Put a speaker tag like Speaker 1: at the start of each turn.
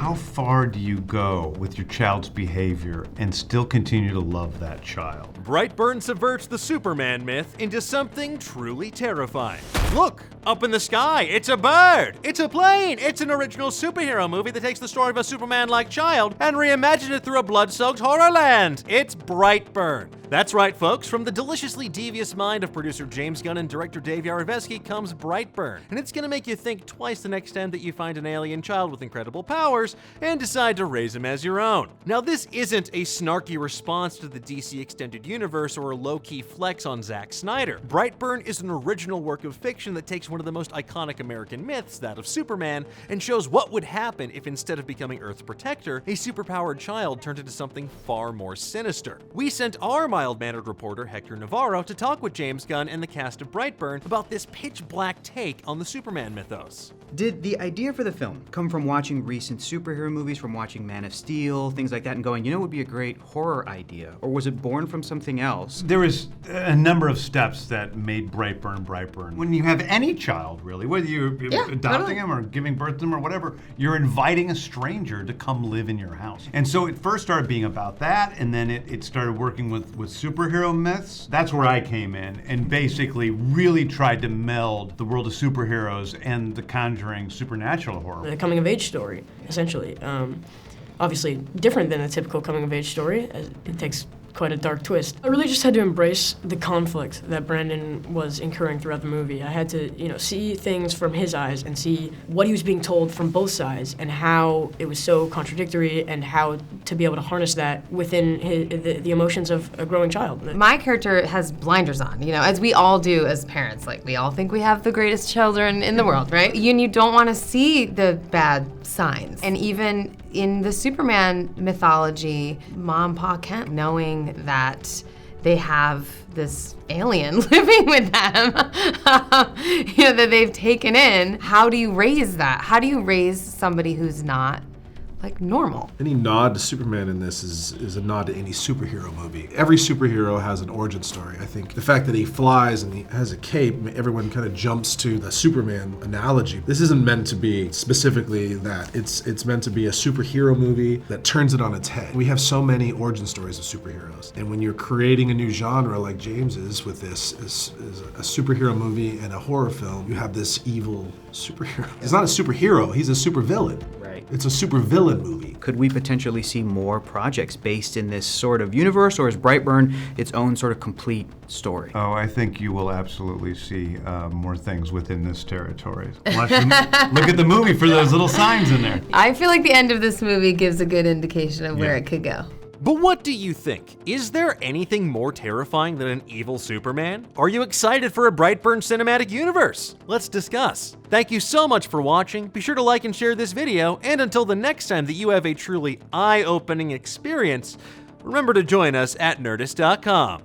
Speaker 1: how far do you go with your child's behavior and still continue to love that child?
Speaker 2: Brightburn subverts the Superman myth into something truly terrifying. Look, up in the sky, it's a bird, it's a plane, it's an original superhero movie that takes the story of a Superman-like child and reimagines it through a blood-soaked horror land. It's Brightburn. That's right, folks. From the deliciously devious mind of producer James Gunn and director Dave Yarovesky comes Brightburn, and it's gonna make you think twice the next time that you find an alien child with incredible powers and decide to raise him as your own. Now, this isn't a snarky response to the DC Extended Universe or a low-key flex on Zack Snyder. Brightburn is an original work of fiction that takes one of the most iconic American myths, that of Superman, and shows what would happen if instead of becoming Earth's protector, a superpowered child turned into something far more sinister. We sent our mild-mannered reporter Hector Navarro to talk with James Gunn and the cast of Brightburn about this pitch-black take on the Superman mythos.
Speaker 3: Did the idea for the film come from watching recent superhero movies, from watching Man of Steel, things like that, and going, you know, it would be a great horror idea? Or was it born from something else?
Speaker 1: There was a number of steps that made Brightburn Brightburn. When you have any child, really, whether you're adopting him or giving birth to him or whatever, you're inviting a stranger to come live in your house. And so it first started being about that, and then it started working with superhero myths. That's where I came in and basically really tried to meld the world of superheroes and the Conjuring supernatural horror.
Speaker 4: A coming-of-age story, essentially. Obviously different than a typical coming-of-age story, as it takes quite a dark twist. I really just had to embrace the conflict that Brandon was incurring throughout the movie. I had to, see things from his eyes and see what he was being told from both sides and how it was so contradictory and how to be able to harness that within the emotions of a growing child.
Speaker 5: My character has blinders on, as we all do as parents. Like, we all think we have the greatest children in the world, right? And you don't want to see the bad signs. And even in the Superman mythology, Mom, Pa Kent, knowing that they have this alien living with them, that they've taken in, how do you raise that? How do you raise somebody who's not normal?
Speaker 6: Any nod to Superman in this is a nod to any superhero movie. Every superhero has an origin story. I think the fact that he flies and he has a cape, everyone kind of jumps to the Superman analogy. This isn't meant to be specifically that. It's meant to be a superhero movie that turns it on its head. We have so many origin stories of superheroes. And when you're creating a new genre like James is with this, is a superhero movie and a horror film, you have this evil superhero. He's not a superhero, he's a supervillain.
Speaker 3: Right.
Speaker 6: It's a supervillain movie.
Speaker 3: Could we potentially see more projects based in this sort of universe, or is Brightburn its own sort of complete story?
Speaker 1: Oh, I think you will absolutely see more things within this territory. Look at the movie for those little signs in there.
Speaker 5: I feel like the end of this movie gives a good indication of where it could go.
Speaker 2: But what do you think? Is there anything more terrifying than an evil Superman? Are you excited for a Brightburn cinematic universe? Let's discuss. Thank you so much for watching. Be sure to like and share this video, and until the next time that you have a truly eye-opening experience, remember to join us at Nerdist.com.